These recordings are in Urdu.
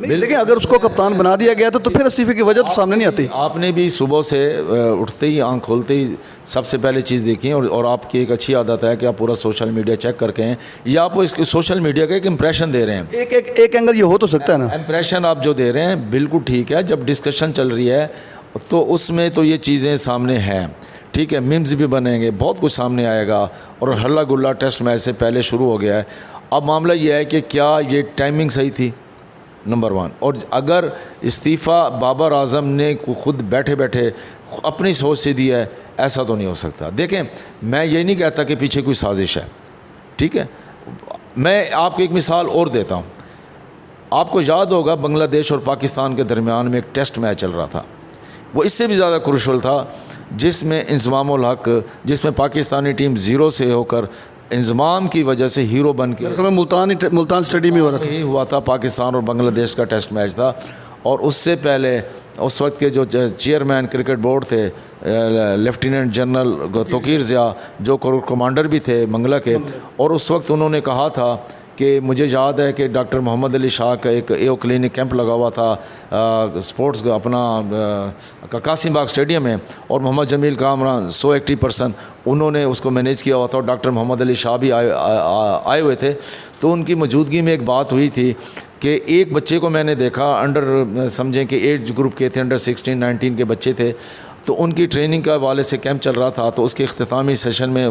لیکن اگر اس کو کپتان بنا دیا گیا تو پھر استعفے کی وجہ تو سامنے نہیں آتی. آپ نے بھی صبح سے اٹھتے ہی آنکھ کھولتے ہی سب سے پہلے چیز دیکھی ہے, اور آپ کی ایک اچھی عادت ہے کہ آپ پورا سوشل میڈیا چیک کر کے ہیں, یا آپ اس سوشل میڈیا کا ایک امپریشن دے رہے ہیں. ایک اینگل یہ ہو تو سکتا ہے نا, امپریشن آپ جو دے رہے ہیں بالکل ٹھیک ہے. جب ڈسکشن چل رہی ہے تو اس میں تو یہ چیزیں سامنے ہیں, ٹھیک ہے, میمز بھی بنیں گے, بہت کچھ سامنے آئے گا, اور ہلا گلا ٹیسٹ میچ سے پہلے شروع ہو گیا ہے. اب معاملہ یہ ہے کہ کیا یہ ٹائمنگ صحیح تھی, نمبر 1. اور اگر استعفیٰ بابر اعظم نے خود بیٹھے بیٹھے اپنی سوچ سے دیا ہے, ایسا تو نہیں ہو سکتا. دیکھیں, میں یہ نہیں کہتا کہ پیچھے کوئی سازش ہے, ٹھیک ہے. میں آپ کو ایک مثال اور دیتا ہوں. آپ کو یاد ہوگا بنگلہ دیش اور پاکستان کے درمیان میں ایک ٹیسٹ میچ چل رہا تھا, وہ اس سے بھی زیادہ کروشل تھا, جس میں انضمام الحق, جس میں پاکستانی ٹیم 0 سے ہو کر انضمام کی وجہ سے ہیرو بن کے ملتان اسٹیڈیم میں ہو رہا تھا. یہی ہوا تھا, پاکستان اور بنگلہ دیش کا ٹیسٹ میچ تھا. اور اس سے پہلے اس وقت کے جو چیئرمین کرکٹ بورڈ تھے, لیفٹیننٹ جنرل توقیر ضیاء, جو کمانڈر بھی تھے منگلہ کے, اور اس وقت انہوں نے کہا تھا کہ مجھے یاد ہے کہ ڈاکٹر محمد علی شاہ کا ایک ایو کلینک کیمپ لگا ہوا تھا سپورٹس کا اپنا قاسم باغ اسٹیڈیم میں, اور محمد جمیل کامران 100 ایکٹیو پرسن انہوں نے اس کو مینیج کیا ہوا تھا, اور ڈاکٹر محمد علی شاہ بھی آئے ہوئے تھے. تو ان کی موجودگی میں ایک بات ہوئی تھی کہ ایک بچے کو میں نے دیکھا, انڈر سمجھیں کہ ایج گروپ کے تھے, انڈر 16-19 کے بچے تھے, تو ان کی ٹریننگ کا حوالے سے کیمپ چل رہا تھا. تو اس کے اختتامی سیشن میں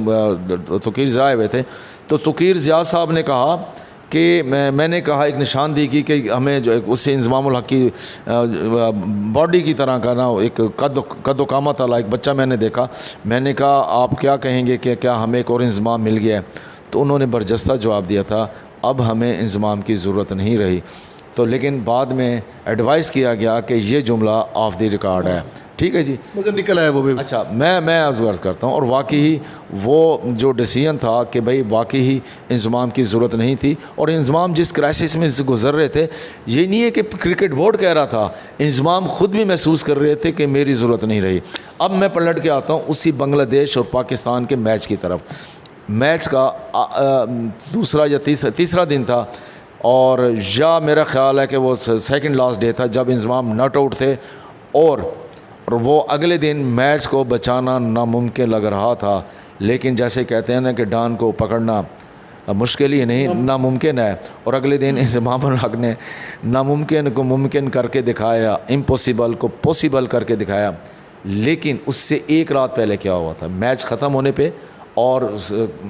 توقیر ضیاء آئے ہوئے تھے. تو توقیر ضیاء صاحب نے کہا کہ میں نے کہا, ایک نشاندہی کی کہ ہمیں جو اس سے انضمام الحق کی باڈی کی طرح کا نا ایک قد و قامت والا ایک بچہ میں نے دیکھا. میں نے کہا آپ کیا کہیں گے کہ کیا ہمیں ایک اور انضمام مل گیا ہے؟ تو انہوں نے برجستہ جواب دیا تھا, اب ہمیں انضمام کی ضرورت نہیں رہی. تو لیکن بعد میں ایڈوائز کیا گیا کہ یہ جملہ آف دی ریکارڈ ہے, ٹھیک ہے جی, مگر نکل آیا وہ بھی. اچھا, میں عرض کرتا ہوں, اور واقعی وہ جو ڈیسیژن تھا کہ بھائی واقعی انضمام کی ضرورت نہیں تھی. اور انضمام جس کرائسس میں سے گزر رہے تھے, یہ نہیں ہے کہ کرکٹ بورڈ کہہ رہا تھا, انضمام خود بھی محسوس کر رہے تھے کہ میری ضرورت نہیں رہی. اب میں پلٹ کے آتا ہوں اسی بنگلہ دیش اور پاکستان کے میچ کی طرف. میچ کا دوسرا یا تیسرا دن تھا, اور یا میرا خیال ہے کہ وہ سیکنڈ لاسٹ ڈے تھا جب انضمام ناٹ آؤٹ تھے, اور وہ اگلے دن میچ کو بچانا ناممکن لگ رہا تھا. لیکن جیسے کہتے ہیں نا کہ ڈان کو پکڑنا مشکل ہی نہیں, ناممکن ہے. اور اگلے دن انضمام الحق نے ناممکن کو ممکن کر کے دکھایا, امپاسبل کو پاسبل کر کے دکھایا. لیکن اس سے ایک رات پہلے کیا ہوا تھا, میچ ختم ہونے پہ اور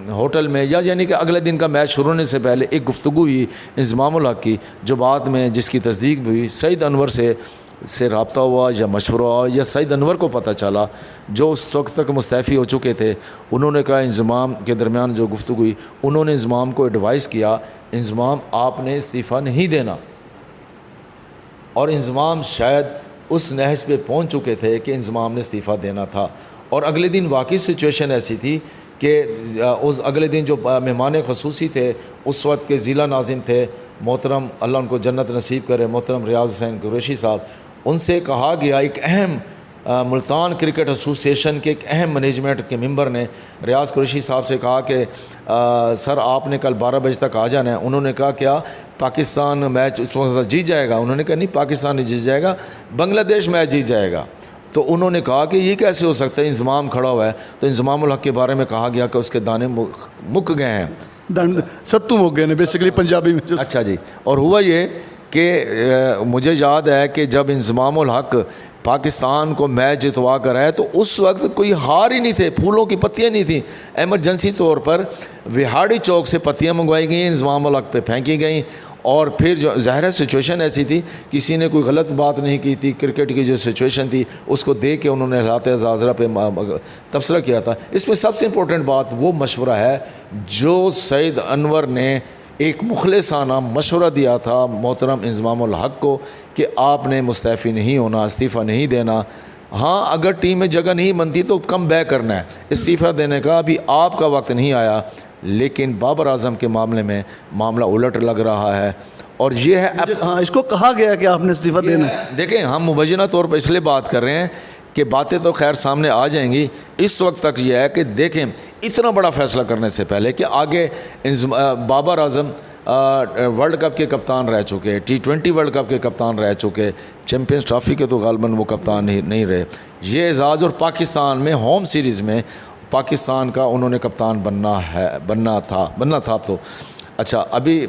ہوٹل میں, یعنی کہ اگلے دن کا میچ شروع ہونے سے پہلے ایک گفتگو ہوئی انضمام الحق کی, جو بعد میں جس کی تصدیق بھی ہوئی. سعید انور سے رابطہ ہوا یا مشورہ ہوا, یا سعید انور کو پتہ چلا جو اس وقت تک مستعفی ہو چکے تھے. انہوں نے کہا, انضمام کے درمیان جو گفتگو ہوئی, انہوں نے انضمام کو ایڈوائز کیا, انضمام آپ نے استعفیٰ نہیں دینا. اور انضمام شاید اس نہج پہ پہنچ چکے تھے کہ انضمام نے استعفیٰ دینا تھا. اور اگلے دن واقعی سچویشن ایسی تھی کہ اس اگلے دن جو مہمان خصوصی تھے اس وقت کے ضلع ناظم تھے محترم, اللہ ان کو جنت نصیب کرے, محترم ریاض حسین قریشی صاحب, ان سے کہا گیا, ایک اہم ملتان کرکٹ ایسوسیشن کے ایک اہم مینجمنٹ کے ممبر نے ریاض قریشی صاحب سے کہا کہ سر آپ نے کل 12 بجے تک آ جانا ہے. انہوں نے کہا کیا پاکستان میچ اس وقت جیت جائے گا؟ انہوں نے کہا نہیں, پاکستان نہیں جیت جائے گا, بنگلہ دیش میچ جیت جائے گا. تو انہوں نے کہا کہ یہ کیسے ہو سکتا ہے, انضمام کھڑا ہوا ہے. تو انضمام الحق کے بارے میں کہا گیا کہ اس کے دانے مک گئے ہیں, ستو ہو گئے ہیں بیسیکلی پنجابی میں. اچھا جی. اور ہوا یہ کہ مجھے یاد ہے کہ جب انضمام الحق پاکستان کو میچ جتوا کر آئے تو اس وقت کوئی ہار ہی نہیں تھے, پھولوں کی پتیاں نہیں تھیں. ایمرجنسی طور پر وہاڑی چوک سے پتیاں منگوائی گئیں, انضمام الحق پہ پھینکی گئیں. اور پھر جو ظاہر سچویشن ایسی تھی, کسی نے کوئی غلط بات نہیں کی تھی, کرکٹ کی جو سچویشن تھی اس کو دیکھ کے انہوں نے حالات زلزلہ پہ تبصرہ کیا تھا. اس میں سب سے امپورٹنٹ بات وہ مشورہ ہے جو سعید انور نے ایک مخلصانہ مشورہ دیا تھا محترم انضمام الحق کو کہ آپ نے مستعفی نہیں ہونا, استعفیٰ نہیں دینا. ہاں اگر ٹیم میں جگہ نہیں بنتی تو کم بیک کرنا ہے, استعفیٰ دینے کا ابھی آپ کا وقت نہیں آیا. لیکن بابر اعظم کے معاملے میں معاملہ الٹ لگ رہا ہے. اور یہ ہے ہاں, اس کو کہا گیا کہ آپ نے استعفیٰ دینا ہے. دیکھیں ہم مبینہ طور پر اس لیے بات کر رہے ہیں کہ باتیں تو خیر سامنے آ جائیں گی. اس وقت تک یہ ہے کہ دیکھیں اتنا بڑا فیصلہ کرنے سے پہلے کہ آگے بابر اعظم ورلڈ کپ کے کپتان رہ چکے, T20 ورلڈ کپ کے کپتان رہ چکے, چیمپئنز ٹرافی کے تو غالباً وہ کپتان نہیں رہے. یہ اعزاز, اور پاکستان میں ہوم سیریز میں پاکستان کا انہوں نے کپتان بننا تھا. تو اچھا, ابھی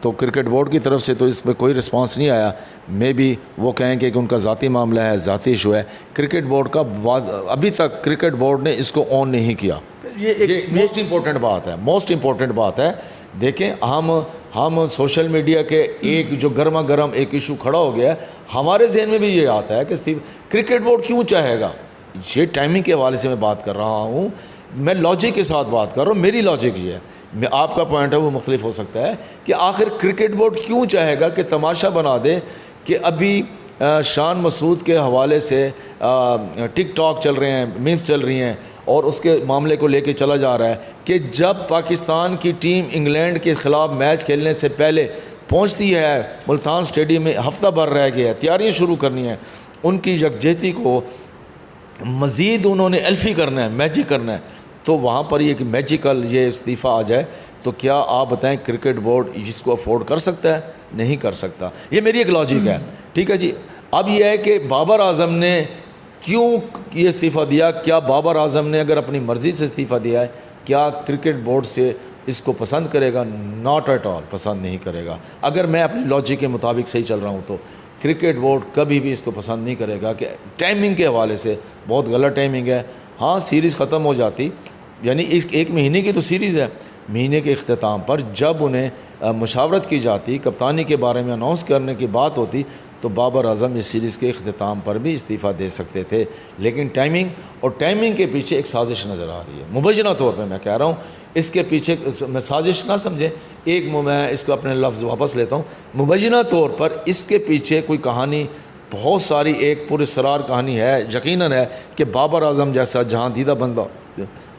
تو کرکٹ بورڈ کی طرف سے تو اس میں کوئی رسپانس نہیں آیا. میں بھی وہ کہیں کہ ان کا ذاتی معاملہ ہے, ذاتی ایشو ہے. کرکٹ بورڈ کا ابھی تک کرکٹ بورڈ نے اس کو آن نہیں کیا. یہ موسٹ امپورٹنٹ بات ہے. دیکھیں, ہم سوشل میڈیا کے ایک جو گرما گرم ایک ایشو کھڑا ہو گیا ہے, ہمارے ذہن میں بھی یہ آتا ہے کہ کرکٹ بورڈ کیوں چاہے گا. یہ ٹائمنگ کے حوالے سے میں بات کر رہا ہوں, میں لاجک کے ساتھ بات کر رہا ہوں. میری لاجک یہ ہے, میں آپ کا پوائنٹ ہے وہ مختلف ہو سکتا ہے, کہ آخر کرکٹ بورڈ کیوں چاہے گا کہ تماشا بنا دے کہ ابھی شان مسعود کے حوالے سے ٹک ٹاک چل رہے ہیں, میمز چل رہی ہیں, اور اس کے معاملے کو لے کے چلا جا رہا ہے کہ جب پاکستان کی ٹیم انگلینڈ کے خلاف میچ کھیلنے سے پہلے پہنچتی ہے ملتان اسٹیڈیم میں, ہفتہ بھر رہ گیا ہے, تیاریاں شروع کرنی ہیں, ان کی یکجہتی کو مزید انہوں نے ایلفی کرنا ہے, میجک کرنا ہے, تو وہاں پر یہ کہ میجیکل یہ استعفیٰ آ جائے, تو کیا آپ بتائیں کرکٹ بورڈ اس کو افورڈ کر سکتا ہے؟ نہیں کر سکتا. یہ میری ایک لاجک ہے. ٹھیک ہے جی. اب یہ ہے کہ بابر اعظم نے کیوں یہ استعفیٰ دیا. کیا بابر اعظم نے اگر اپنی مرضی سے استعفیٰ دیا ہے, کیا کرکٹ بورڈ سے اس کو پسند کرے گا؟ ناٹ ایٹ آل, پسند نہیں کرے گا. اگر میں اپنی لاجک کے مطابق صحیح چل رہا ہوں تو کرکٹ بورڈ کبھی بھی اس کو پسند نہیں کرے گا کہ ٹائمنگ کے حوالے سے بہت غلط ٹائمنگ ہے. ہاں, سیریز ختم ہو جاتی, یعنی ایک مہینے کی تو سیریز ہے, مہینے کے اختتام پر جب انہیں مشاورت کی جاتی, کپتانی کے بارے میں اناؤنس کرنے کی بات ہوتی, تو بابر اعظم اس سیریز کے اختتام پر بھی استعفیٰ دے سکتے تھے. لیکن ٹائمنگ کے پیچھے ایک سازش نظر آ رہی ہے. مبینہ طور پہ میں کہہ رہا ہوں, اس کے پیچھے میں سازش نہ سمجھیں, میں اس کو اپنے لفظ واپس لیتا ہوں. مبینہ طور پر اس کے پیچھے کوئی کہانی بہت ساری, ایک پراسرار کہانی ہے یقیناً ہے, کہ بابر اعظم جیسا جہاں دیدہ بندہ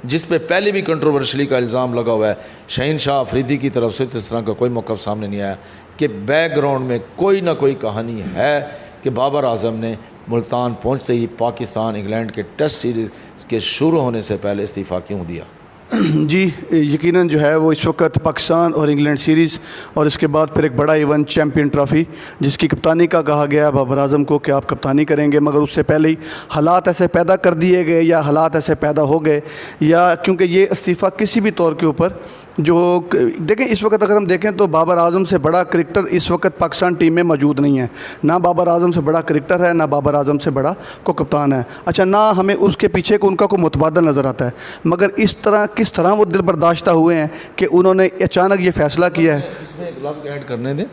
جس پہ پہلے بھی کنٹروورشلی کا الزام لگا ہوا ہے, شہین شاہ افریدی کی طرف سے اس طرح کا کوئی موقف سامنے نہیں آیا, کہ بیک گراؤنڈ میں کوئی نہ کوئی کہانی ہے کہ بابر اعظم نے ملتان پہنچتے ہی پاکستان انگلینڈ کے ٹیسٹ سیریز کے شروع ہونے سے پہلے استعفیٰ کیوں دیا. جی, یقیناً جو ہے وہ اس وقت پاکستان اور انگلینڈ سیریز, اور اس کے بعد پھر ایک بڑا ایونٹ چیمپئن ٹرافی, جس کی کپتانی کا کہا گیا بابر اعظم کو کہ آپ کپتانی کریں گے, مگر اس سے پہلے ہی حالات ایسے پیدا کر دیے گئے, یا حالات ایسے پیدا ہو گئے, یا کیونکہ یہ استعفیٰ کسی بھی طور کے اوپر جو دیکھیں اس وقت اگر ہم دیکھیں تو بابر اعظم سے بڑا کرکٹر اس وقت پاکستان ٹیم میں موجود نہیں ہے. نہ بابر اعظم سے بڑا کرکٹر ہے, نہ بابر اعظم سے بڑا کو کپتان ہے. اچھا, نہ ہمیں اس کے پیچھے کو ان کا کوئی متبادل نظر آتا ہے, مگر کس طرح وہ دل برداشتہ ہوئے ہیں کہ انہوں نے اچانک یہ فیصلہ کیا ہے. اس میں ایک لفظ ایڈ کرنے دیں,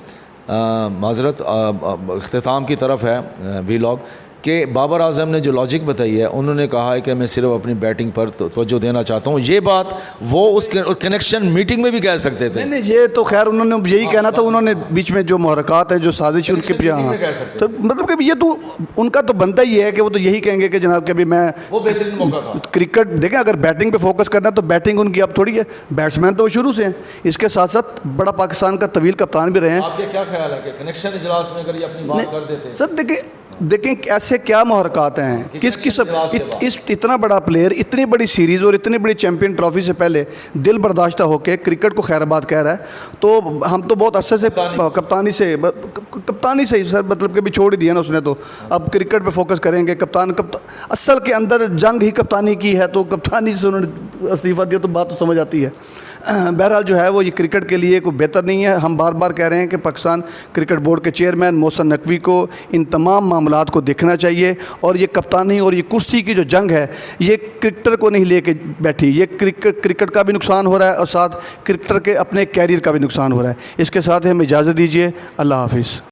معذرت, اختتام کی طرف ہے ویلاگ, کہ بابر اعظم نے جو لاجک بتائی ہے, انہوں نے کہا ہے کہ میں صرف اپنی بیٹنگ پر توجہ دینا چاہتا ہوں. یہ بات وہ اس کنیکشن میٹنگ میں بھی کہہ سکتے تھے. نہیں, یہ تو خیر انہوں نے یہی کہنا تھا, انہوں نے بیچ میں جو محرکات ہیں, جو سازش ان کے تو مطلب کہ یہ تو ان کا تو بنتا ہی ہے کہ وہ تو یہی کہیں گے کہ جناب کہ ابھی میں وہ بہترین موقع تھا. کرکٹ دیکھیں, اگر بیٹنگ پہ فوکس کرنا ہے تو بیٹنگ ان کی اب تھوڑی ہے, بیٹسمین تو شروع سے ہیں, اس کے ساتھ ساتھ بڑا پاکستان کا طویل کپتان بھی رہے ہیں. آپ کا کیا خیال ہے کہ کنیکشن اجلاس میں اگر یہ اپنی بات کر دیتے؟ سر دیکھیں ایسے کیا محرکات ہیں, کس اتنا بڑا پلیئر, اتنی بڑی سیریز اور اتنی بڑی چیمپئن ٹرافی سے پہلے دل برداشتہ ہو کے کرکٹ کو خیر آباد کہہ رہا ہے, تو ہم تو بہت عرصے سے کپتانی سے سر مطلب کہ بھی چھوڑ ہی دیا نا اس نے, تو اب کرکٹ پہ فوکس کریں گے. کپتان اصل کے اندر جنگ ہی کپتانی کی ہے, تو کپتانی سے انہوں نے استعفیٰ دیا, تو بات تو سمجھ آتی ہے. بہرحال جو ہے وہ یہ کرکٹ کے لیے کوئی بہتر نہیں ہے. ہم بار بار کہہ رہے ہیں کہ پاکستان کرکٹ بورڈ کے چیئرمین محسن نقوی کو ان تمام معاملات کو دیکھنا چاہیے, اور یہ کپتانی اور یہ کرسی کی جو جنگ ہے, یہ کرکٹر کو نہیں لے کے بیٹھی, یہ کرکٹ کا بھی نقصان ہو رہا ہے, اور ساتھ کرکٹر کے اپنے کیریئر کا بھی نقصان ہو رہا ہے. اس کے ساتھ ہمیں اجازت دیجیے. اللہ حافظ.